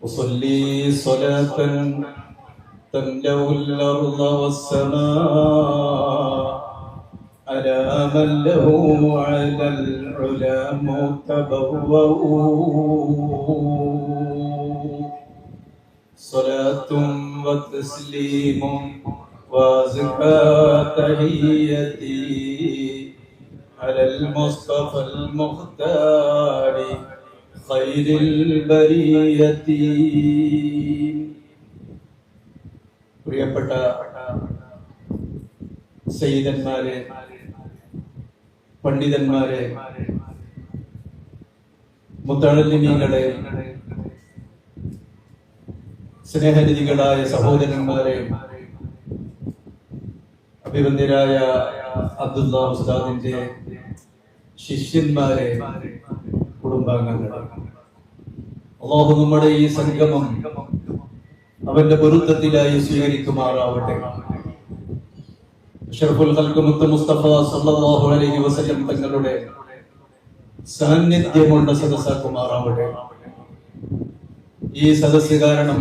أصلي صلاة تملأ الأرض والسماء على من له على العلا متبوأ صلاة وتسليم وأزكى تحيتي على المصطفى المختار خير البرية. പ്രിയപ്പെട്ട സയ്യിദന്മാരെ, പണ്ഡിതന്മാരെ, മുത്തഅല്ലിമീങ്ങളെ, സ്നേഹനിധികളായ സഹോദരന്മാരെ, അഭിവന്ദ്യരായ അബ്ദുള്ള ഉസ്താദിന്റെ ശിഷ്യന്മാരെ, കുടുംബാംഗങ്ങളെ, അല്ലാഹു നമ്മുടെ ഈ സംഗമം അവന്റെ പൊരുത്തത്തിലായി സ്വീകരിക്കുമാറാവട്ടെ. അഷ്റഫുൽ ഖൽഖ് മുത്ത് മുസ്തഫ സല്ലല്ലാഹു അലൈഹി വസല്ലം തങ്ങളുടെ സാന്നിധ്യമുള്ള സദസ്സാക്കുമാറാവട്ടെ. ഈ സദസ്സ് കാരണം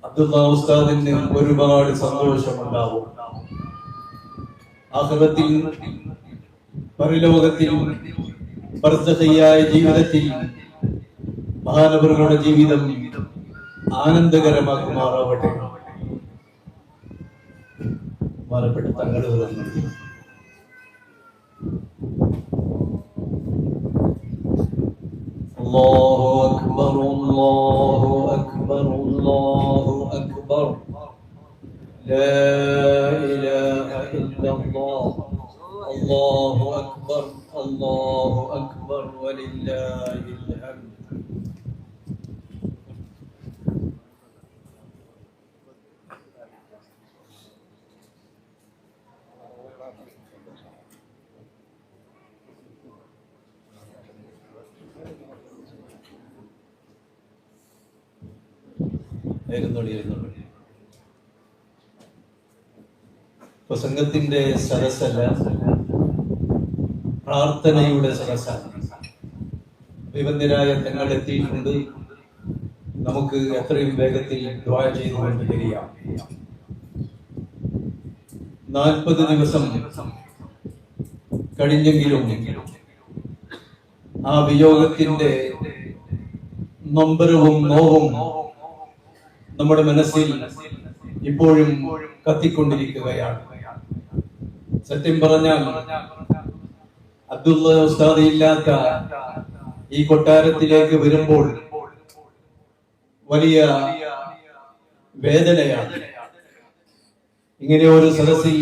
അബ്ദുള്ള ഉസ്താദിന് ഒരുപാട് സന്തോഷമുണ്ടാവും. ആഖിറത്തിൽ, പരലോകത്തിൽ, ബർസഖിയായ ജീവിതത്തിൽ മഹാനവറുകളുടെ ജീവിതം ആനന്ദകരമാക്കുമാറാവട്ടെ. മാറപ്പെട്ട തങ്ങളുടെ അല്ലാഹു അക്ബർ, അല്ലാഹു അക്ബർ, അല്ലാഹു അക്ബർ, ലാ ഇലാഹ ഇല്ലല്ലാഹ്, അല്ലാഹു അക്ബർ, അല്ലാഹു അക്ബർ വലില്ലാഹിൽ ഹംദ്. പ്രസംഗത്തിന്റെ സരസല്ല, പ്രാർത്ഥനയുടെ സരസാണ്. വിവന്യരായ തങ്ങൾ എത്തിയിട്ടുണ്ട്. നമുക്ക് എത്രയും വേഗത്തിൽ ദുആ ചെയ്തുകൊണ്ട് തിരിയാം. 40 ദിവസം കഴിഞ്ഞെങ്കിലും ആ വിയോഗത്തിന്റെ നൊമ്പരവും നോവും നമ്മുടെ മനസ്സിൽ ഇപ്പോഴും കത്തിക്കൊണ്ടിരിക്കുകയാണ്. സത്യം പറഞ്ഞാൽ അബ്ദുള്ള ഉസ്താദ് ഇല്ലാത്ത ഈ കൊട്ടാരത്തിലേക്ക് വരുമ്പോൾ വലിയ വേദനയാണ്. ഇങ്ങനെ ഒരു സദസ്സിൽ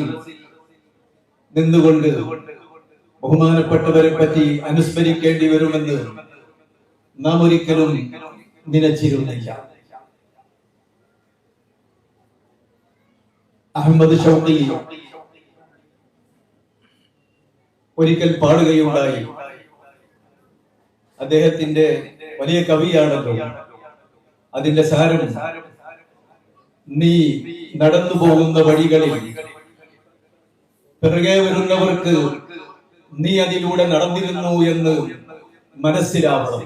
നിന്നുകൊണ്ട് ബഹുമാനപ്പെട്ടവരെ പറ്റി അനുസ്മരിക്കേണ്ടി വരുമെന്ന് നാം ഒരിക്കലും നിലച്ചിരുന്നില്ല. അഹമ്മദ് ഷൗഖി ഒരിക്കൽ പാടുകയുണ്ടായി. അദ്ദേഹത്തിന്റെ വലിയ കവിയാണല്ലോ. അതിന്റെ സാരം, നീ നടന്നു പോകുന്ന വഴികളിൽ പിറകെ വരുന്നവർക്ക് നീ അതിലൂടെ നടന്നിരുന്നു എന്ന് മനസ്സിലാവണം.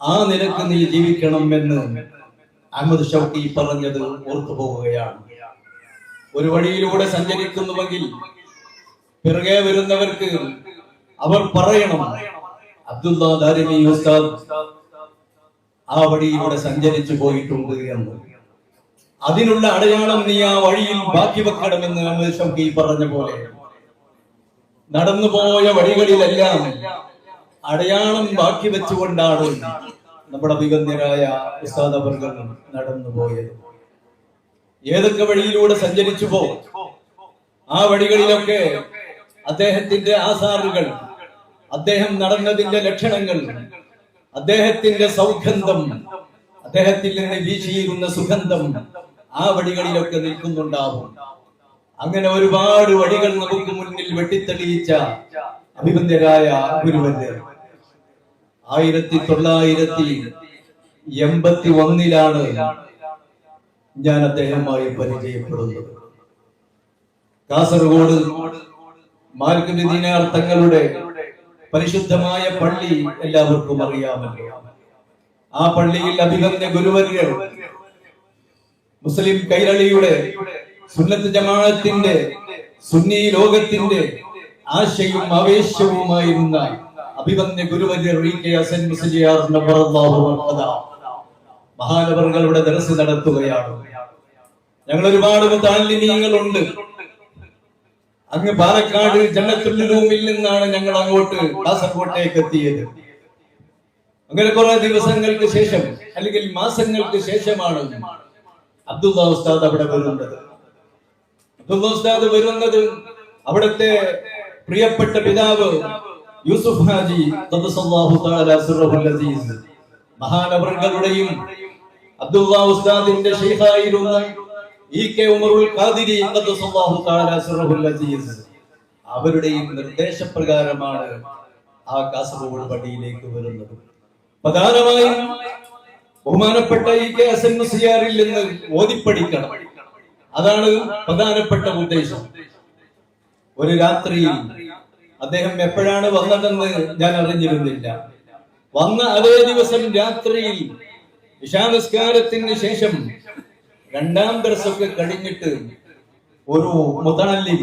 ആ നിലക്ക് നീ ജീവിക്കണം എന്ന് അഹമ്മദ് ഷൗഖി പറഞ്ഞത് ഓർത്തു പോവുകയാണ്. ഒരു വഴിയിലൂടെ സഞ്ചരിക്കുന്നുവെങ്കിൽ പിറകെ വരുന്നവർക്ക് അവർ പറയണം, അബ്ദുള്ള ദാരിമി ഉസ്താദ് ആ വഴിയിലൂടെ സഞ്ചരിച്ചു പോയിട്ടുണ്ട് എന്ന്. അതിനുള്ള അടയാളം നീ ആ വഴിയിൽ ബാക്കി വെക്കണമെന്ന് അഹമ്മദ് ഷൗഖി പറഞ്ഞ പോലെ നടന്നുപോയ വഴികളിലെല്ലാം അടയാളം ബാക്കി വെച്ചുകൊണ്ടാണ് നമ്മുടെ അഭിവന്ദ്യരായ ഉസ്താദ് അവർകൾ നടന്നുപോയത്. ഏതൊക്കെ വഴിയിലൂടെ സഞ്ചരിച്ചു പോകും, ആ വഴികളിലൊക്കെ അദ്ദേഹത്തിന്റെ ആസാറുകൾ, അദ്ദേഹം നടന്നതിന്റെ ലക്ഷണങ്ങൾ, അദ്ദേഹത്തിന്റെ സൗഗന്ധം, അദ്ദേഹത്തിൽ നിന്ന് വീശിയിരുന്ന സുഗന്ധം ആ വഴികളിലൊക്കെ നിൽക്കുന്നുണ്ടാവും. അങ്ങനെ ഒരുപാട് വഴികൾ നമുക്ക് മുന്നിൽ വെട്ടിത്തെളിയിച്ച അഭിവന്ദ്യരായ ഗുരുവര്യർ 1981 ഞാൻ അദ്ദേഹവുമായി പരിചയപ്പെടുന്നത്. കാസർഗോഡ് മാലിക് ബിൻ ദീനാർ തങ്ങളുടെ പരിശുദ്ധമായ പള്ളി എല്ലാവർക്കും അറിയാമല്ലോ. ആ പള്ളിയിൽ അഭിഗമ്യ ഗുരുവര്യർ മുസ്ലിം കൈരളിയുടെ സുന്നത്ത് ജമാഅത്തിന്റെ സുന്നി ലോകത്തിന്റെ ആശയും ആവേശവുമായിരുന്ന അഭിഗമ്യ ഗുരുവര്യർ ഇ.കെ. ഹസൻ മുസ്ലിയാർ നബറല്ലാഹു മർഖദ മഹാനവറുകളുടെ ദർസ് നടത്തുകയാണ്. ഞങ്ങൾ ഒരുപാട് മുതഅല്ലിമീങ്ങളുണ്ട്. അങ്ങ് പാലക്കാട് ജന്നത്തുൽ ഉലൂമിൽ നിന്നാണ് ഞങ്ങൾ അങ്ങോട്ട് കാസർഗോട്ടേക്ക് എത്തിയത്. അങ്ങനെ കുറെ ദിവസങ്ങൾക്ക് ശേഷം അല്ലെങ്കിൽ മാസങ്ങൾക്ക് ശേഷമാണ് അബ്ദുള്ള ഉസ്താദ് അവിടെ വരുന്നത്. അബ്ദുള്ള ഉസ്താദ് വരുന്നത് അവിടുത്തെ പ്രിയപ്പെട്ട പിതാവ് യൂസുഫ് ഹാജി ഖദ്ദസല്ലാഹു തആല സിർറഹുൽ അസീസ് മഹാനവറുകളുടെയും അബ്ദുള്ള ഉസ്താദിന്റെ ശൈഖായിരുന്ന ഇ.കെ. ഉമറുൽ ഖാദിരി ഖദ്ദസല്ലാഹു തആല സിർറഹുൽ അസീസ് അവരുടെയും നിർദ്ദേശപ്രകാരമാണ് ആ കാസർഗോഡ് പള്ളിയിലേക്ക് വരുന്നത്. പ്രധാനമായും ബഹുമാനപ്പെട്ട ഇ.കെ. ഹസൻ മുസ്ലിയാറിൽ നിന്ന് ഓതിപ്പടിക്കണം. അതാണ് പ്രധാനപ്പെട്ട ഉദ്ദേശം. ഒരു രാത്രിയിൽ അദ്ദേഹം എപ്പോഴാണ് വന്നതെന്ന് ഞാൻ അറിഞ്ഞിരുന്നില്ല. വന്ന അതേ ദിവസം രാത്രിയിൽ ഇശാനിസ്കാരത്തിന് ശേഷം രണ്ടാം ദർസൊക്കെ കഴിഞ്ഞിട്ട് ഒരു മുതഅല്ലിം,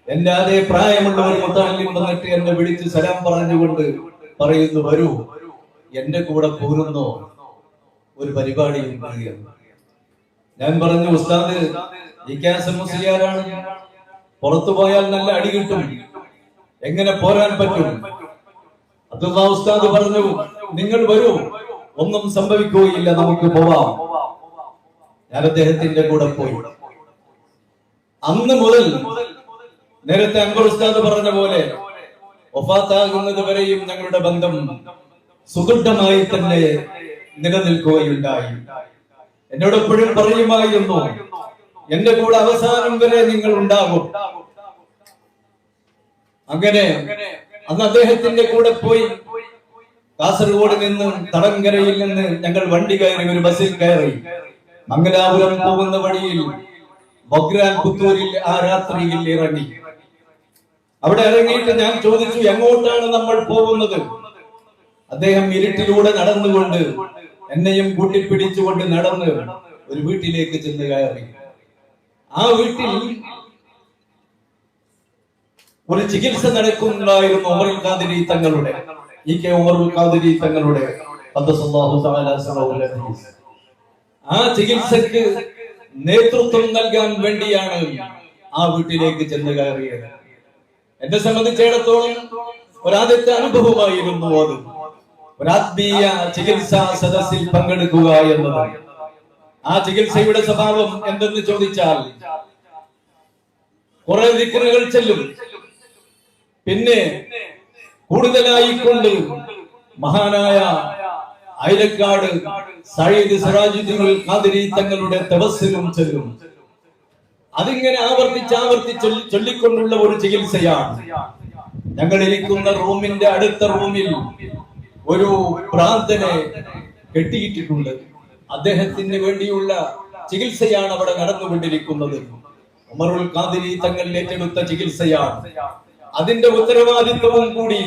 എന്റെ അതേ പ്രായമുള്ള ഒരു മുതഅല്ലിം വന്നിട്ട് എന്നെ വിളിച്ച് സലാം പറഞ്ഞുകൊണ്ട് പറയുന്നു, വരൂ എന്റെ കൂടെ പോരുന്നോ, ഒരു പരിപാടിയുണ്ട്. ഞാൻ പറഞ്ഞു, ഉസ്താദ് ഇ.കെ. ഹസൻ മുസ്ലിയാരാണ്, പുറത്തു പോയാൽ നല്ല അടി കിട്ടും, എങ്ങനെ പോരാൻ പറ്റും? അബ്ദുള്ള ഉസ്താദ് പറഞ്ഞു, നിങ്ങൾ വരൂ, ഒന്നും സംഭവിക്കുകയില്ല, നമുക്ക് പോവാം. ഞാൻ അദ്ദേഹത്തിന്റെ കൂടെ പോയി. അന്ന് മുതൽ നേരത്തെ അൻവർ ഉസ്താദ് പറഞ്ഞ പോലെ വഫാത്താകുന്നത് വരെയും ഞങ്ങളുടെ ബന്ധം സുദൃഢമായി തന്നെ നിലനിൽക്കുകയുണ്ടായി. എന്നോട് എപ്പോഴും പറയുമായിരുന്നു, എന്റെ കൂടെ അവസാനം വരെ നിങ്ങൾ ഉണ്ടാകും. അങ്ങനെ അന്ന് അദ്ദേഹത്തിന്റെ കൂടെ പോയി. കാസർഗോഡ് നിന്ന് തടങ്കരയിൽ നിന്ന് ഞങ്ങൾ വണ്ടി കയറി, ഒരു ബസ്സിൽ കയറി. മംഗലാപുരം പോകുന്ന വഴിയിൽ ബൊഗ്രാൻ പുത്തൂരിൽ ആ രാത്രിയിൽ ഇറങ്ങി. അവിടെ ഇറങ്ങിയിട്ട് ഞാൻ ചോദിച്ചു, എങ്ങോട്ടാണ് നമ്മൾ പോകുന്നത്? അദ്ദേഹം ഇരുട്ടിലൂടെ നടന്നുകൊണ്ട് എന്നെയും കൂട്ടിപ്പിടിച്ചുകൊണ്ട് നടന്ന് ഒരു വീട്ടിലേക്ക് ചെന്ന് കയറി. ആ വീട്ടിൽ ഒരു ചികിത്സ നടക്കുന്നുണ്ടായിരുന്നു ഉമറുൽ ഖാദിരി തങ്ങളുടെ, ഇ.കെ. ഉമറുൽ ഖാദിരി തങ്ങളുടെ ഖദ്ദസല്ലാഹു തആല സിർറഹുൽ അസീസ്. ആ ചികിത്സക്ക് നേതൃത്വം നൽകാൻ വേണ്ടിയാണ് ആ വീട്ടിലേക്ക് ചെന്ന് കയറിയത്. എന്നെ സംബന്ധിച്ചിടത്തോളം ഒരാദ്യത്തെ അനുഭവമായിരുന്നു അത്, ഒരാത്മീയ ചികിത്സാ സദസ്സിൽ പങ്കെടുക്കുക എന്നത്. ആ ചികിത്സയുടെ സ്വഭാവം എന്തെന്ന് ചോദിച്ചാൽ, കുറെ ദിക്റുകൾ ചെല്ലും. പിന്നെ കൂടുതലായിക്കൊണ്ട് മഹാനായ അയലക്കാട് സയ്യിദ് സിറാജുദ്ദീൻ ഖാദിരി തങ്ങളുടെ തവസ്സുലും ചെല്ലും. അതിങ്ങനെ ആവർത്തിച്ച് ചൊല്ലിക്കൊണ്ടുള്ള ഒരു ചികിത്സയാണ്. ഞങ്ങൾ ഇരിക്കുന്ന റൂമിന്റെ അടുത്ത റൂമിൽ ഒരു പ്രാന്തനെ കെട്ടിയിട്ടിട്ടുണ്ട്. അദ്ദേഹത്തിന് വേണ്ടിയുള്ള ചികിത്സയാണ് അവിടെ നടന്നുകൊണ്ടിരിക്കുന്നത്. ഉമറുൽ ഖാദിരി തങ്ങൾ ഏറ്റെടുത്ത ചികിത്സയാണ്. അതിന്റെ ഉത്തരവാദിത്വവും കൂടി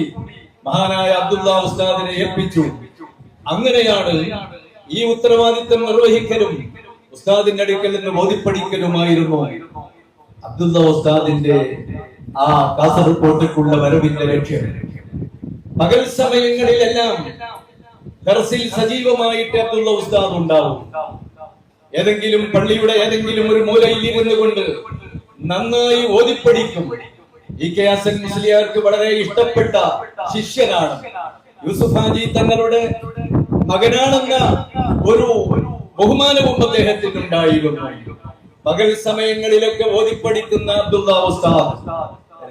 മഹാനായ അബ്ദുള്ള ഉസ്താദിനെ ഏൽപ്പിച്ചു. അങ്ങനെയാണ് ഈ ഉത്തരവാദിത്വം നിർവഹിക്കലും ഉസ്താദിന്റെ അടുക്കൽ നിന്ന് ബോധിപ്പടിക്കലുമായിരുന്നു അബ്ദുള്ള ഉസ്താദിന്റെ ആ കാസർഗോട്ടേക്കുള്ള വരവിന്റെ ലക്ഷ്യം. പകൽ സമയങ്ങളിലെല്ലാം ദർസിൽ സജീവമായിട്ട് അബ്ദുള്ള ഉസ്താദ് ഉണ്ടാവും. ഏതെങ്കിലും പള്ളിയുടെ ഏതെങ്കിലും ഒരു മൂലയിൽ ഇരുന്നു കൊണ്ട് നന്നായി ഓതിപ്പടിക്കും. ഇ.കെ. ഹസൻ മുസ്ലിയാർക്ക് വളരെ ഇഷ്ടപ്പെട്ട ശിഷ്യനാണ്. യൂസുഫ് ഹാജി തങ്ങളുടെ മകനാണെന്ന ഒരു ബഹുമാനവും അദ്ദേഹത്തിന് ഉണ്ടായിരുന്നു. പകൽ സമയങ്ങളിലൊക്കെ ഓതിപ്പടിക്കുന്ന അബ്ദുള്ള ഉസ്താദ്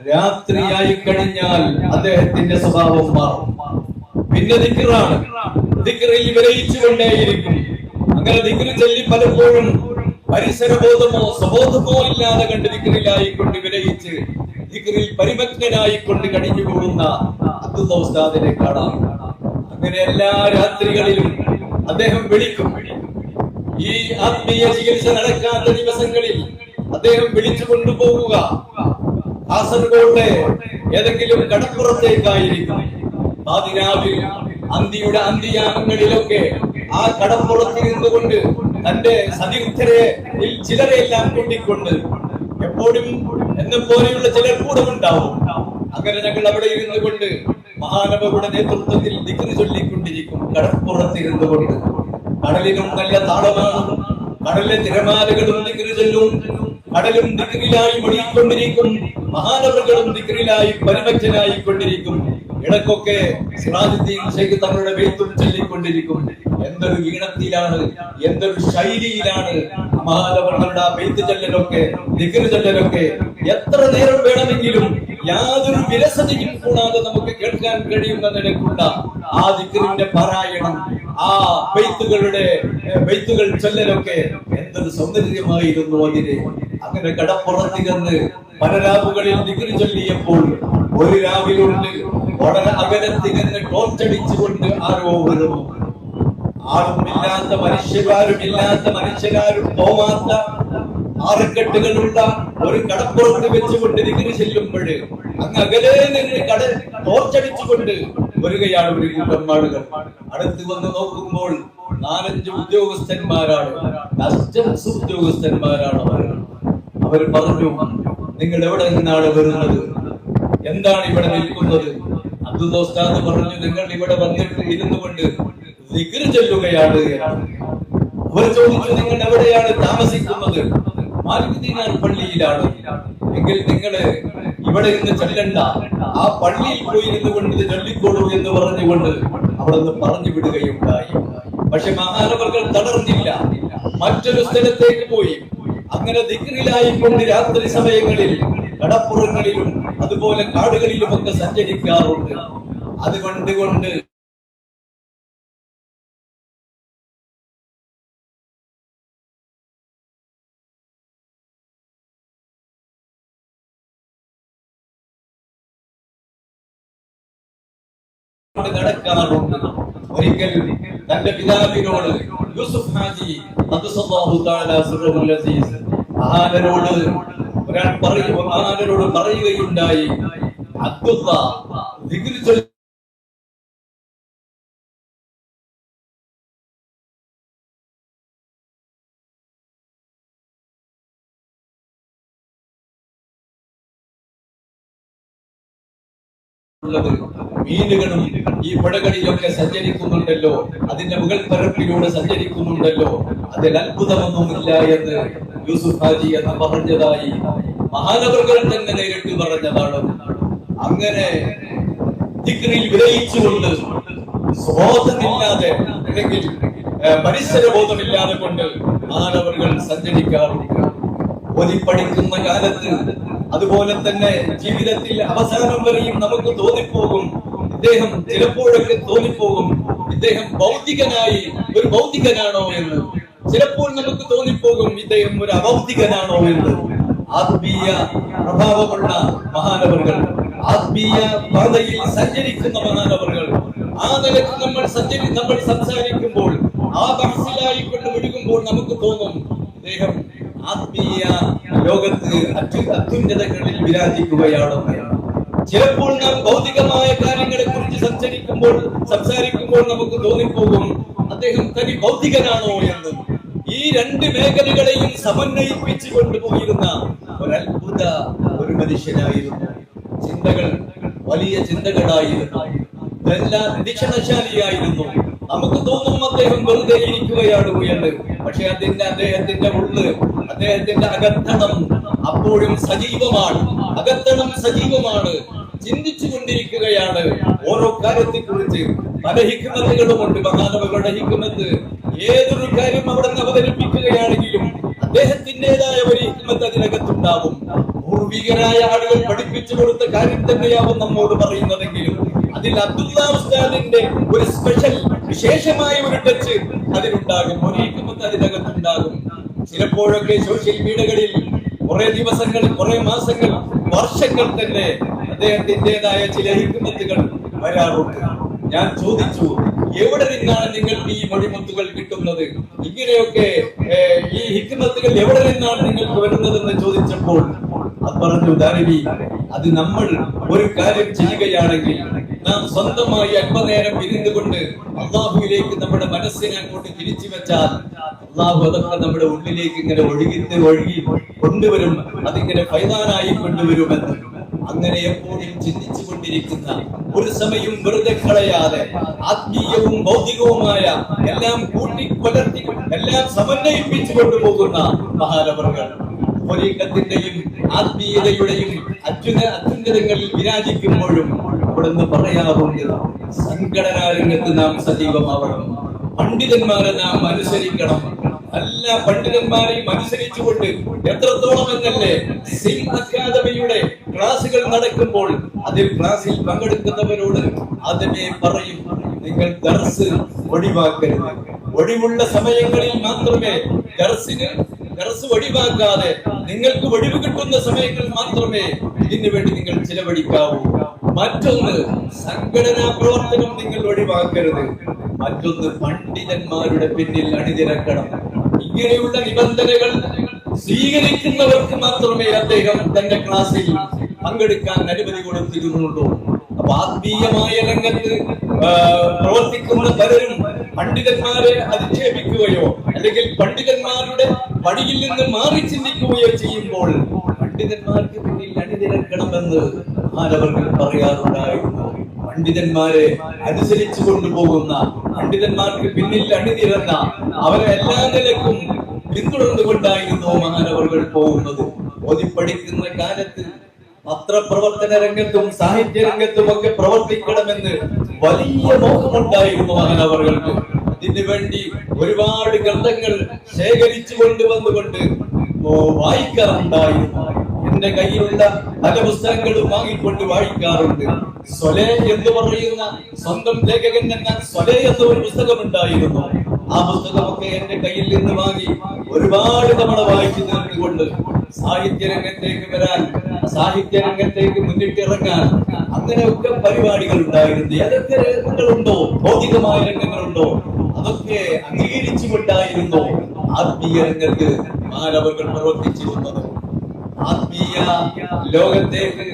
രാത്രിയായി കഴിഞ്ഞാൽ അദ്ദേഹത്തിന്റെ സ്വഭാവം മാറും. പിന്നെ ദിക്റാണ്, ദിക്റിൽ വിലയിച്ചുകൊണ്ടേയിരിക്കും. അങ്ങനെ ദിക്ർ ചൊല്ലി പലപ്പോഴും പരിസരബോധമോ സ്വബോധമോ ഇല്ലാതെ കണ്ട് ദിക്റിലായിക്കൊണ്ട് വിലയിച്ച് ദിക്റിൽ പരിമഗ്നനായിക്കൊണ്ട് കഴിഞ്ഞുകൂടുന്ന അബ്ദുള്ള ഉസ്താദിനെ കാണാം. അങ്ങനെ എല്ലാ രാത്രികളിലും അദ്ദേഹം വിളിക്കും. ഈ ആത്മീയ ചികിത്സ നടക്കാത്ത ദിവസങ്ങളിൽ അദ്ദേഹം വിളിച്ചു കൊണ്ടുപോവുക കാസർഗോട്ടെ ഏതെങ്കിലും കടപ്പുറത്തേക്കായിരിക്കും. പാതിരാവിൽ അന്തിയുടെ അന്തിയാമങ്ങളിലൊക്കെ ആ കടപ്പുറത്തിരുന്നു കൊണ്ട് തന്റെ സതീർത്ഥരെ ചിലരെയെല്ലാം കൂട്ടിക്കൊണ്ട് എപ്പോഴും എന്നെ പോലെയുള്ള ചിലർ കൂടെ ഉണ്ടാവും. അങ്ങനെ ഞങ്ങൾ അവിടെ ഇരുന്നു കൊണ്ട് മഹാനവരുടെ നേതൃത്വത്തിൽ ദിക്റ് ചൊല്ലിക്കൊണ്ടിരിക്കും. കടപ്പുറത്തിരുന്നു കൊണ്ട് കടലിനും നല്ല താളമാണ്, കടലിലെ തിരമാലകളും ദിക്റ് ചൊല്ലും, കടലും ദിക്റിലായി ഒഴുകിക്കൊണ്ടിരിക്കും, മഹാനവറുകളും ദിക്റിലായി പരിമഗ്നനായി കൊണ്ടിരിക്കും. ഇടക്കൊക്കെ സിറാജുദ്ദീൻ ശൈഖ് തങ്ങളുടെ ബൈത്തും ചൊല്ലിക്കൊണ്ടിരിക്കും. എന്തൊരു ഈണത്തിലാണ്, എന്തൊരു ശൈലിയിലാണ് മഹാനവറുകളുടെ ആ ബൈത്ത് ചൊല്ലലൊക്കെ ദിക്റ് ചൊല്ലലൊക്കെ. എത്ര നേരം വേണമെങ്കിലും യാതൊരു വിരസതയും കൂടാതെ നമുക്ക് കേൾക്കാൻ കഴിയുന്ന നിലക്കുള്ള ആ ദിക്റിന്റെ പാരായണം, ആ ബൈത്തുകൾ ചൊല്ലലൊക്കെ എന്തൊരു സൗന്ദര്യമായിരുന്നു അതിന്. അങ്ങനെ കടപ്പുറത്തിരുന്ന് പല രാവുകളിൽ ദിക്റ് ചൊല്ലിയപ്പോൾ ഒരു രാവിലുണ്ട് വളരെ അകലത്തിരുന്ന് ടോർച്ചടിച്ചുകൊണ്ട് ആരോ വരുന്നു. ആരുമില്ലാത്ത മനുഷ്യരാരും പോവാത്ത ആറക്കെട്ടുകളുള്ള ഒരു കടപ്പുറത്ത് വെച്ചുകൊണ്ട് ദിക്റ് ചെല്ലുമ്പോൾ അങ്ങ് അകലെ നിന്ന് ടോർച്ചടിച്ചുകൊണ്ട് വരികയാണ് ഒരു കൂട്ടം ആളുകൾ. അടുത്ത് വന്ന് നോക്കുമ്പോൾ 4-5 ഉദ്യോഗസ്ഥന്മാരാണ്, കസ്റ്റംസ് ഉദ്യോഗസ്ഥന്മാരാണ്. അവർ പറഞ്ഞു, നിങ്ങൾ എവിടെ നിന്നാണ് വരുന്നത്, എന്താണ് ഇവിടെ നിൽക്കുന്നത്? അബ്ദുൽ ഉസ്താദ് പറഞ്ഞു, നിങ്ങൾ ഇവിടെ വന്നിട്ട് ഇരുന്നു കൊണ്ട് ദിക്റ് ചൊല്ലുകയാണ്. അവർ ചോദിച്ചു, നിങ്ങൾ എവിടെയാണ് താമസിക്കുന്നത്? മാലിക് ദീനാർ പള്ളിയിലാണ്. എങ്കിൽ നിങ്ങൾ ഇവിടെ നിന്ന് ചൊല്ലണ്ട, ആ പള്ളിയിൽ പോയി ഇരുന്നു കൊണ്ട് ഇത് ചൊല്ലിക്കോളൂ എന്ന് പറഞ്ഞുകൊണ്ട് അവിടെ നിന്ന് പറഞ്ഞു വിടുകയുണ്ടായി. പക്ഷെ മഹാനവറുകൾ തളർന്നില്ല, മറ്റൊരു സ്ഥലത്തേക്ക് പോയി. അങ്ങനെ ദിക്റിലായിക്കൊണ്ട് രാത്രി സമയങ്ങളിൽ കടപ്പുറങ്ങളിലും അതുപോലെ കാടുകളിലും ഒക്കെ സഞ്ചരിക്കാറുണ്ട്. അതുകൊണ്ട് നടക്കാറുണ്ട്. ഒരിക്കൽ തന്റെ പിതാവിനോട് യൂസുഫ് ഹാജി മഹാനരോട് പറയുകയുണ്ടായി, അബ്ദുള്ള ദിക്റ് ചൊല്ലി മീനുകളും ഈ പുഴകളിലൊക്കെ സഞ്ചരിക്കുന്നുണ്ടല്ലോ, അതിന്റെ മുകൾ പരപ്പിലൂടെ സഞ്ചരിക്കുന്നുണ്ടല്ലോ, അതിൽ അത്ഭുതമൊന്നുമില്ല എന്ന് യൂസുഫ് ഹാജി എന്ന് പറഞ്ഞതായി മഹാനവറുകൾ തന്നെ നേരിട്ട് പറഞ്ഞതാണ്. അങ്ങനെ ദിക്റിൽ വിലയിച്ചുകൊണ്ട് ബോധമില്ലാതെ അല്ലെങ്കിൽ പരിസരബോധമില്ലാതെ കൊണ്ട് മഹാനവറുകൾ സഞ്ചരിക്കാറുണ്ട്. ഓതിപ്പടിക്കുന്ന കാലത്ത് അതുപോലെ തന്നെ ജീവിതത്തിൽ അവസാനം വരെയും നമുക്ക് തോന്നിപ്പോകും, ഇദ്ദേഹം ചിലപ്പോഴൊക്കെ തോന്നിപ്പോകും ഇദ്ദേഹം ഒരു ഭൗതികനാണോ എന്ന്. ചിലപ്പോൾ നമുക്ക് തോന്നിപ്പോകും ഇദ്ദേഹം ഒരു അഭൗതികനാണോ എന്ന്. ആത്മീയ പ്രഭാവമുള്ള മഹാനവറുകൾ, ആത്മീയ പാതയിൽ സഞ്ചരിക്കുന്ന മഹാനവറുകൾ, ആ നിലക്ക് നമ്മൾ സംസാരിക്കുമ്പോൾ, ആ ബഹസിലായിക്കൊണ്ട് ഒഴുകുമ്പോൾ നമുക്ക് തോന്നും ഇദ്ദേഹം ആത്മീയ ലോകത്ത് അത്യുന്നതങ്ങളിൽ വിരാജിക്കുകയാണെന്ന്. ചിലപ്പോൾ നാം ഭൗതികമായ കാര്യങ്ങളെ കുറിച്ച് സംസാരിക്കുമ്പോൾ നമുക്ക് തോന്നിപ്പോകും അദ്ദേഹം തനി ഭൗതികനാണോ എന്ന്. ഈ രണ്ട് മേഖലകളെയും സമന്വയിപ്പിച്ചു കൊണ്ടുപോയിരുന്ന ഒരു മനുഷ്യനായിരുന്നു. ചിന്തകൾ വലിയ ചിന്തകളായിരുന്നു, ഇതെല്ലാം നിരീക്ഷണശാലിയായിരുന്നു. നമുക്ക് തോന്നും അദ്ദേഹം വെറുതെ ഇരിക്കുകയാണ് എന്ന്. പക്ഷെ അദ്ദേഹത്തിന്റെ ഉള്ള്, അദ്ദേഹത്തിന്റെ അകത്തണം അപ്പോഴും സജീവമാണ്. അകത്തണം സജീവമാണ്, ചിന്തിച്ചു കൊണ്ടിരിക്കുകയാണ് ഓരോ കാര്യത്തെ കുറിച്ച്. പല ഹിക്മത്തുകളുമുണ്ട് മഹാനവറുകളുടെ ഹിക്മത്ത്. ഏതൊരു കാര്യം അവിടെ നിന്ന് അവതരിപ്പിക്കുകയാണെങ്കിലും അദ്ദേഹത്തിൻ്റെതായ ഒരു ഹിക്മത്ത് അതിനകത്തുണ്ടാവും. പൂർവികരായ ആളുകൾ പഠിപ്പിച്ചു കൊടുത്ത കാര്യം തന്നെയാവും നമ്മോട് പറയുന്നതെങ്കിലും അതിൽ അബ്ദുള്ള ഉസ്താദിന്റെ ഒരു സ്പെഷ്യൽ വിശേഷമായ ഒരു ടച്ച് അതിലുണ്ടാകും, ഒരു ഹിക്മത്ത് അതിനകത്തുണ്ടാകും. ചിലപ്പോഴൊക്കെ സോഷ്യൽ മീഡിയകളിൽ കുറെ ദിവസങ്ങൾ, കുറെ മാസങ്ങൾ, വർഷങ്ങൾ തന്നെ അദ്ദേഹത്തിൻ്റെതായ ചില ഹിക്മത്തുകൾ വരാറുണ്ട്. ഞാൻ ചോദിച്ചു, എവിടെ നിന്നാണ് നിങ്ങൾക്ക് ഈ മൊഴിമുത്തുകൾ കിട്ടുന്നത്? ഇങ്ങനെയൊക്കെ ഈ ഹിക്മത്തുകൾ എവിടെ നിന്നാണ് നിങ്ങൾക്ക് വരുന്നതെന്ന് ചോദിച്ചപ്പോൾ അത് പറഞ്ഞു, ദാരിമി, അത് നമ്മൾ ഒരു കാര്യം ചെയ്യുകയാണെങ്കിൽ നാം സ്വന്തമായി അല്പനേരം ഇരുന്നുകൊണ്ട് അള്ളാഹുവിലേക്ക് നമ്മുടെ മനസ്സിനെ അങ്ങോട്ട് തിരിച്ചു വെച്ചാൽ അള്ളാഹു അതൊക്കെ നമ്മുടെ ഉള്ളിലേക്ക് ഇങ്ങനെ ഒഴുകി കൊണ്ടുവരും, അതിങ്ങനെ ഫൈദാനായി കൊണ്ടുവരുമെന്ന്. അങ്ങനെ എപ്പോഴും ചിന്തിച്ചു കൊണ്ടിരിക്കുന്ന, ഒരു സമയം വെറുതെ കളയാതെ ആത്മീയവും ഭൗതികവുമായ എല്ലാം കൂട്ടിക്കൊലർത്തി എല്ലാം സമന്വയിപ്പിച്ചു കൊണ്ടുപോകുന്ന മഹാനവറുകൾ ത്വരീഖത്തിന്റെയും ആത്മീയതയുടെയും അത്യുന്നതങ്ങളിൽ വിരാജിക്കുമ്പോഴും അവിടുന്ന് പറയാറുണ്ട്, സംഘടനാ രംഗത്ത് നാം സജീവമാവണം, പണ്ഡിതന്മാരെ നാം അനുസരിക്കണം. എല്ലാ പണ്ഡിതന്മാരെയും അനുസരിച്ചുകൊണ്ട് എത്രത്തോളം എന്നല്ലേ സിംഗ് അക്കാദമിയുടെ ക്ലാസുകൾ നടക്കുമ്പോൾ അതിൽ ക്ലാസ്സിൽ പങ്കെടുക്കുന്നവരോട് ആദ്യമേ പറയും, നിങ്ങൾ ദർസ് ഒഴിവാക്കരുത്. ഒഴിവുള്ള സമയങ്ങളിൽ മാത്രമേ ദർസ് ഒഴിവാക്കാതെ നിങ്ങൾക്ക് ഒഴിവ് കിട്ടുന്ന സമയങ്ങളിൽ മാത്രമേ ഇതിനു വേണ്ടി നിങ്ങൾ ചിലവഴിക്കാവൂ. മറ്റൊന്ന്, സംഘടനാ പ്രവർത്തനം നിങ്ങൾ ഒഴിവാക്കരുത്. മറ്റൊന്ന്, പണ്ഡിതന്മാരുടെ പിന്നിൽ അണിനിരക്കണം. ഇങ്ങനെയുള്ള നിബന്ധനകൾ സ്വീകരിക്കുന്നവർക്ക് മാത്രമേ അദ്ദേഹം തന്റെ ക്ലാസ്സിൽ പങ്കെടുക്കാൻ അനുമതി കൊടുത്തിരുന്നുള്ളൂ. അപ്പൊ ആത്മീയമായ രംഗത്ത് പ്രവർത്തിക്കുന്ന പലരും പണ്ഡിതന്മാരെ അധിക്ഷേപിക്കുകയോ അല്ലെങ്കിൽ പണ്ഡിതന്മാരുടെ വഴിയിൽ നിന്ന് മാറി ചിന്തിക്കുകയോ ചെയ്യുമ്പോൾ പണ്ഡിതന്മാർക്ക് പിന്നിൽ അണിനിരക്കണമെന്ന് ആരവർക്ക് പറയാറുണ്ടായിരുന്നു. പണ്ഡിതന്മാരെ അനുസരിച്ചു കൊണ്ടുപോകുന്ന, പണ്ഡിതന്മാർക്ക് പിന്നിൽ അണിനിരന്ന, അവരെ എല്ലാ നിലക്കും പിന്തുടർന്നുകൊണ്ടായിരുന്നു മഹാനവറുകൾ പോകുന്നത്. ഓതിപ്പടിക്കുന്ന കാലത്ത് പത്രപ്രവർത്തന രംഗത്തും സാഹിത്യ രംഗത്തും ഒക്കെ പ്രവർത്തിക്കണമെന്ന് വലിയ മോഹമുണ്ടായിരുന്നു മഹാനവറുകൾക്ക്. ഇതിനു വേണ്ടി ഒരുപാട് ഗ്രന്ഥങ്ങൾ ശേഖരിച്ചു കൊണ്ടുവന്നുകൊണ്ട് വായിക്കാറുണ്ടായിരുന്നു. എന്റെ കയ്യിലുള്ള പല പുസ്തകങ്ങളും വാങ്ങിക്കൊണ്ട് വായിക്കാറുണ്ട്. സ്വലേ എന്ന് പറയുന്ന സ്വന്തം ലേഖകൻ തന്നെ സ്വലേ എന്ന ഒരു പുസ്തകം ഉണ്ടായിരുന്നു. ആ പുസ്തകമൊക്കെ എന്റെ കയ്യിൽ നിന്ന് വാങ്ങി ഒരുപാട് തവണ വായിച്ചു തീർത്തുകൊണ്ട് സാഹിത്യ രംഗത്തേക്ക് വരാൻ, സാഹിത്യ രംഗത്തേക്ക് മുന്നിട്ടിറങ്ങാൻ അങ്ങനെയൊക്കെ പരിപാടികൾ ഉണ്ടായിരുന്നു. ഏതൊക്കെ രംഗങ്ങളുണ്ടോ, ഭൗതികമായ രംഗങ്ങളുണ്ടോ, അതൊക്കെ അംഗീകരിച്ചുകൊണ്ടായിരുന്നു ആത്മീയ രംഗത്ത് മാനവകൾ പ്രവർത്തിച്ചിരുന്നത്. ആത്മീയ ലോകത്തേക്ക്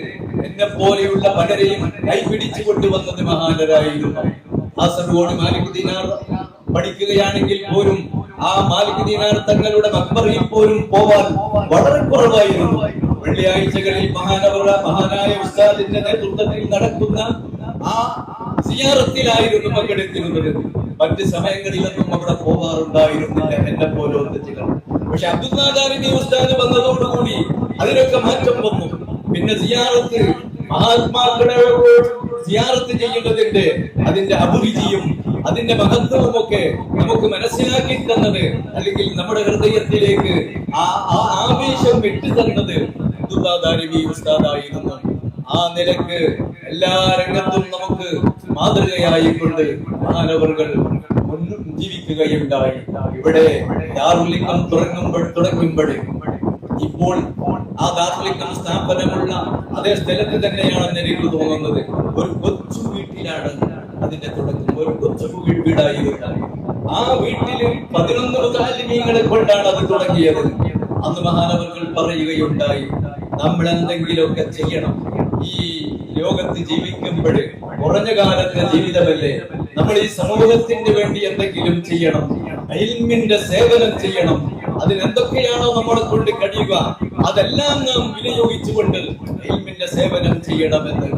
എന്നെ പോലെയുള്ള പലരെയും കൈപിടിച്ചു കൊണ്ടുവന്നത് മഹാനരായിരുന്നു. കാസർഗോഡ് മാലിക് ദീനാർ പഠിക്കുകയാണെങ്കിൽ പോലും ആ മാലിക് ദീനാർ തങ്ങളുടെ മക്ബറയിൽ പോലും പോവാൻ വളരെ കുറവായിരുന്നു. വെള്ളിയാഴ്ചകളിൽ മഹാനായ ഉസ്താദിന്റെ നേതൃത്വത്തിൽ നടക്കുന്ന ആ സിയാറത്തിലായിരുന്നു പങ്കെടുത്തിരുന്നത്. മറ്റ് സമയങ്ങളിലൊന്നും അവിടെ പോവാറുണ്ടായിരുന്നില്ല എന്നെ പോലത്തെ ചിലർ. പക്ഷെ അബ്ദുൽ ഉസ്താദ് വന്നതോടുകൂടി അതിനൊക്കെ മാറ്റം വന്നു. പിന്നെ സിയാറത്ത്, മഹാത്മാക്കളെ സിയാറത്ത് ചെയ്യുന്നതിന്റെ അതിന്റെ അഭിരുചിയും അതിന്റെ മഹത്വവും ഒക്കെ നമുക്ക് മനസ്സിലാക്കി തന്നത്, അല്ലെങ്കിൽ നമ്മുടെ ഹൃദയത്തിലേക്ക് ആ ആവേശം വിട്ടു തന്നത് അബ്ദുൽ ഉസ്താദായിരുന്നു. ആ നിലക്ക് എല്ലാ രംഗത്തും നമുക്ക് മാതൃകയായിക്കൊണ്ട് മഹാനവറുകൾ മുന്നും ജീവിക്കുകയുണ്ടായി. ഇവിടെ ദാറുലിഖം തുടങ്ങുമ്പോൾ ഇപ്പോൾ ആ ദാറുലിഖം സ്ഥാപനമുള്ള അതേ സ്ഥലത്ത് തന്നെയാണെന്ന് എനിക്ക് തോന്നുന്നത്. ഒരു കൊച്ചു വീട്ടിലാണ് അതിന്റെ തുടക്കം. ഒരു കൊച്ചു വീടായിരുന്നു. ആ വീട്ടിൽ 11 മുതഅല്ലിമീങ്ങളെ കൊണ്ടാണ് അത് തുടങ്ങിയത്. അന്ന് മഹാനവറുകൾ പറയുകയുണ്ടായി, നമ്മൾ എന്തെങ്കിലുമൊക്കെ ചെയ്യണം. ഈ ലോകത്ത് ജീവിക്കുമ്പോൾ കുറഞ്ഞ കാലത്തെ ജീവിതമല്ലേ, നമ്മൾ ഈ സമൂഹത്തിന് വേണ്ടി എന്തെങ്കിലും ചെയ്യണം, ഇൽമിന്റെ സേവനം ചെയ്യണം. അതിനെന്തൊക്കെയാണോ നമ്മളെ കൊണ്ട് കഴിയുക അതെല്ലാം നാം വിനിയോഗിച്ചുകൊണ്ട് ഇൽമിന്റെ സേവനം ചെയ്യണമെന്ന്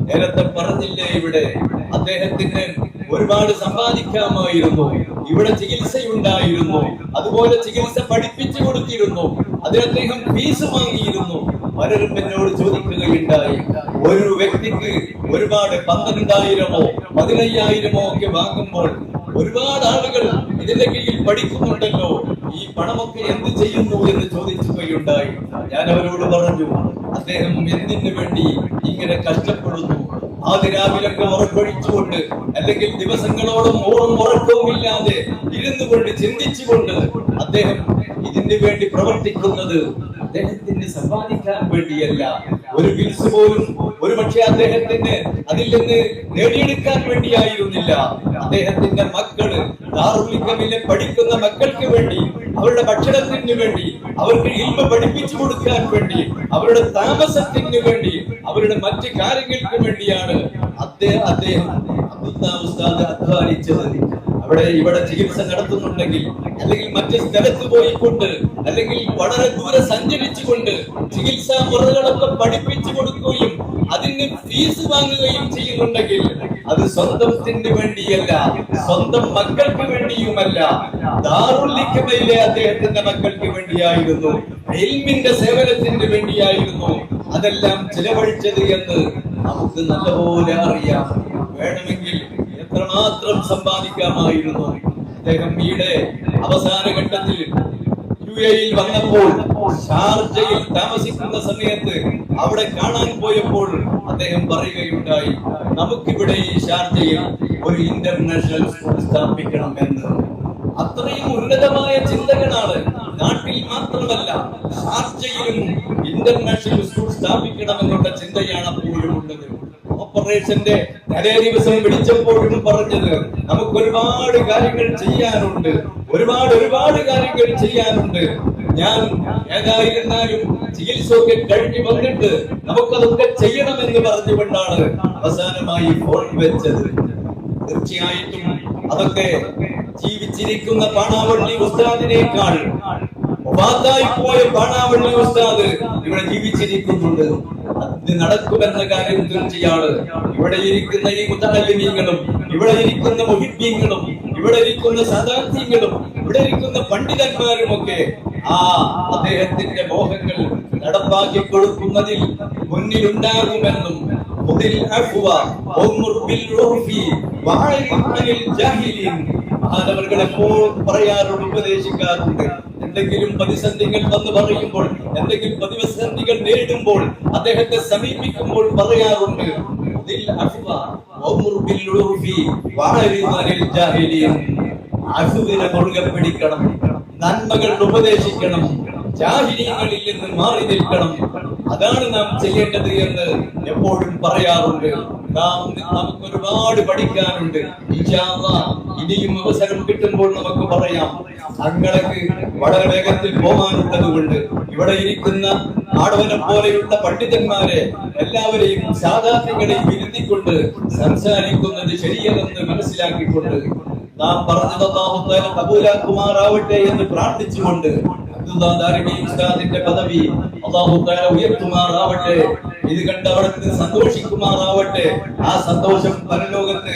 നേരത്തെ പറഞ്ഞില്ലേ. ഇവിടെ അദ്ദേഹത്തിന് ഒരുപാട് സമ്പാദിക്കാമായിരുന്നു. ഇവിടെ ചികിത്സയുണ്ടായിരുന്നു, അതുപോലെ ചികിത്സ പഠിപ്പിച്ചു കൊടുത്തിരുന്നു. അതിന് അദ്ദേഹം ഫീസ് വാങ്ങിയിരുന്നു. പലരും എന്നോട് ചോദിക്കുകയുണ്ടായി, ഒരു വ്യക്തിക്ക് ഒരുപാട് 12,000-ഓ 15,000-ഓ ഒക്കെ വാങ്ങുമ്പോൾ ഒരുപാട് ആളുകൾ ഇതിന്റെ കീഴിൽ പഠിക്കുന്നുണ്ടല്ലോ, ഈ പണമൊക്കെ എന്ത് ചെയ്യുന്നു എന്ന് ചോദിക്കുകയുണ്ടായി. ഞാൻ അവരോട് പറഞ്ഞു, അദ്ദേഹം എന്തിനു വേണ്ടി ഇങ്ങനെ കഷ്ടപ്പെടുന്നു? ആദ്യരാവിലൊക്കെ ഉറക്കൊഴിച്ചുകൊണ്ട്, അല്ലെങ്കിൽ ദിവസങ്ങളോളം ഉറക്കവും ഇല്ലാതെ ഇരുന്നു കൊണ്ട് ചിന്തിച്ചുകൊണ്ട് അദ്ദേഹം ഇതിനു വേണ്ടി പ്രവർത്തിക്കുന്നത് അദ്ദേഹത്തിന് സമ്പാദിക്കാൻ വേണ്ടിയല്ല, ഒരു പിൽസ് പോലും ഒരു പക്ഷേ അദ്ദേഹത്തിന് അതിൽ നിന്ന് നേടിയെടുക്കാൻ വേണ്ടിയായിരുന്നില്ല. അദ്ദേഹത്തിന്റെ മക്കള് ദാറുൽ പഠിക്കുന്ന മക്കൾക്ക് വേണ്ടി, അവരുടെ ഭക്ഷണത്തിന് വേണ്ടി, അവർക്ക് ഇൽമ പഠിപ്പിച്ചു കൊടുക്കാൻ വേണ്ടി, അവരുടെ താമസത്തിന് വേണ്ടി, അവരുടെ മറ്റു കാര്യങ്ങൾക്ക് വേണ്ടിയാണ് അദ്ദേഹം ഉസ്താദ് അധ്വാനിച്ചത്. ഇവിടെ ചികിത്സ നടത്തുന്നുണ്ടെങ്കിൽ, അല്ലെങ്കിൽ മറ്റു സ്ഥലത്ത് പോയിക്കൊണ്ട്, അല്ലെങ്കിൽ വളരെ ദൂരെ സഞ്ചരിച്ചുകൊണ്ട് ചികിത്സാ മുറകളൊക്കെ പഠിപ്പിച്ചു കൊടുക്കുകയും അതിന് ഫീസ് വാങ്ങുകയും ചെയ്യുന്നുണ്ടെങ്കിൽ അത് സ്വന്തത്തിന് വേണ്ടിയല്ല, സ്വന്തം മക്കൾക്ക് വേണ്ടിയുമല്ല, ദാറുൽ ഹിക്മയിലെ അദ്ദേഹത്തിന്റെ മക്കൾക്ക് വേണ്ടിയായിരുന്നു, ഇൽമിന്റെ സേവനത്തിന് വേണ്ടിയായിരുന്നു അതെല്ലാം ചിലവഴിച്ചത് എന്ന് നമുക്ക് നല്ലപോലെ അറിയാം. വേണമെങ്കിൽ എത്രമാത്രം സമ്പാദിക്കാമായിരുന്നു. അദ്ദേഹം ഈയിടെ അവസാന ഘട്ടത്തിൽ യുഎഇയിൽ വന്നപ്പോൾ, ഷാർജയിൽ താമസിക്കുന്ന സമയത്ത് അവിടെ കാണാൻ പോയപ്പോൾ അദ്ദേഹം പറയുകയുണ്ടായി, നമുക്കിവിടെ ഈ ഷാർജയിൽ ഒരു ഇന്റർനാഷണൽ സ്കൂൾ സ്ഥാപിക്കണം എന്ന്. അത്രയും ഉന്നതമായ ചിന്തകളാണ്. നാട്ടിൽ മാത്രമല്ല, ഷാർജയിലും ഇന്റർനാഷണൽ സ്കൂൾ സ്ഥാപിക്കണമെന്നുള്ള ചിന്തയാണ് അപ്പോഴും ഉള്ളത്. ഓപ്പറേഷന്റെ തലേ ദിവസം വിളിച്ചപ്പോഴും പറഞ്ഞത്, നമുക്ക് ഒരുപാട് കാര്യങ്ങൾ ചെയ്യാനുണ്ട്, ഒരുപാട് കാര്യങ്ങൾ ചെയ്യാനുണ്ട്. ഞാൻ ഏതായിരുന്നാലും ചികിത്സയൊക്കെ കഴിഞ്ഞു വന്നിട്ട് നമുക്കതൊക്കെ ചെയ്യണമെന്ന് പറഞ്ഞുകൊണ്ടാണ് അവസാനമായി ഫോൺ വെച്ചത്. തീർച്ചയായിട്ടും അതൊക്കെ ജീവിച്ചിരിക്കുന്ന പാണാവള്ളി ഉസ്താദിനേക്കാൾ പോയ പാണാവള്ളി ഉസ്താദ് ഇവിടെ ജീവിച്ചിരിക്കുന്നുണ്ട്. അത് നടക്കുമെന്ന കാര്യം തീർച്ചയാണ്. ഇവിടെ ഇരിക്കുന്ന ഈ മുതഅല്ലിമീങ്ങളും, ഇവിടെ ഇരിക്കുന്ന മുഹിബ്ബീങ്ങളും, ഇവിടെ ഇരിക്കുന്ന സദാർത്ഥികളും, ഇവിടെ ഇരിക്കുന്ന പണ്ഡിതന്മാരും ഒക്കെ അദ്ദേഹത്തിന്റെ മോഹങ്ങൾ നടപ്പാക്കി കൊടുക്കുന്നതിൽ മുന്നിലുണ്ടാകുമെന്നും എപ്പോഴും പറയാറുണ്ട്, ഉപദേശിക്കാറുണ്ട്. എന്തെങ്കിലും പ്രതിസന്ധികൾ വന്ന് പറയുമ്പോൾ, എന്തെങ്കിലും പ്രതിസന്ധികൾ നേരിടുമ്പോൾ, അദ്ദേഹത്തെ സമീപിക്കുമ്പോൾ പറയാറുണ്ട്, മുറുകെ പിടിക്കണം, നന്മകൾ ഉപദേശിക്കണം, ജാഹിലീങ്ങളിൽ നിന്ന് മാറി നിൽക്കണം. അതാണ് നാം ചെയ്യേണ്ടത് എന്ന് എപ്പോഴും പറയാറുണ്ട്. നമുക്ക് ഒരുപാട് പഠിക്കാനുണ്ട്. ഇൻഷാ അല്ലാഹ് ഇനിയും അവസരം കിട്ടുമ്പോൾ നമുക്ക് പറയാം. തങ്ങൾക്ക് വളരെ വേഗത്തിൽ പോകാനുള്ളത് കൊണ്ട് ഇവിടെ ഇരിക്കുന്ന ആടവനെ പോലെയുള്ള പണ്ഡിതന്മാരെ എല്ലാവരെയും സാധാരണങ്ങളെയും ഇരുത്തിക്കൊണ്ട് സംസാരിക്കുന്നത് ശരിയല്ലെന്ന് മനസ്സിലാക്കിക്കൊണ്ട് നാം പറഞ്ഞത് അല്ലാഹു തആല കബൂലാക്കുമാറാവട്ടെ എന്ന് പ്രാർത്ഥിച്ചുകൊണ്ട് ഉസ്താദിന്റെ പദവി അല്ലാഹു തആല ഉയർത്തുമാറാവട്ടെ. ഇത് കണ്ട് അവിടുത്തെ സന്തോഷിക്കുമാറാവട്ടെ. ആ സന്തോഷം പരലോകത്ത്,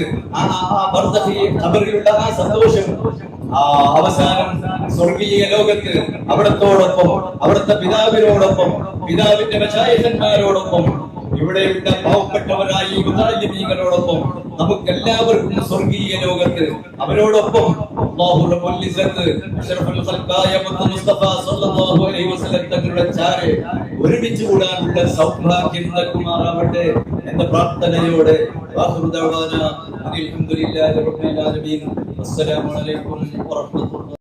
ഖബറിലുള്ള ആ സന്തോഷം അവസാനം സ്വർഗീയ ലോകത്ത് അവിടത്തോടൊപ്പം, അവിടുത്തെ പിതാവിനോടൊപ്പം, പിതാവിന്റെ മശായിഖന്മാരോടൊപ്പം, ഇവിടെയുള്ള പാവപ്പെട്ടവരായി മുതഅല്ലിമീങ്ങളോടൊപ്പം നമുക്കെല്ലാവർക്കും സ്വർഗീയ ലോകത്ത് അവരോടൊപ്പം അല്ലാഹു റബ്ബുൽ ഇസ്സത്ത് അഷ്റഫുൽ ഖൽഖായ മുസ്തഫ സല്ലല്ലാഹു അലൈഹി വസല്ലം തങ്ങളുടെ ചാരെ ഒരുമിച്ച് കൂടാനുള്ള സൗഭാഗ്യം നൽകുമാറാവട്ടെ എന്ന പ്രാർത്ഥനയോടെ ആഖിറു ദഅവാന അൽഹംദുലില്ലാഹി റബ്ബിൽ ആലമീൻ. അസ്സലാമു അലൈക്കും വറഹ്മത്തുള്ളാഹി.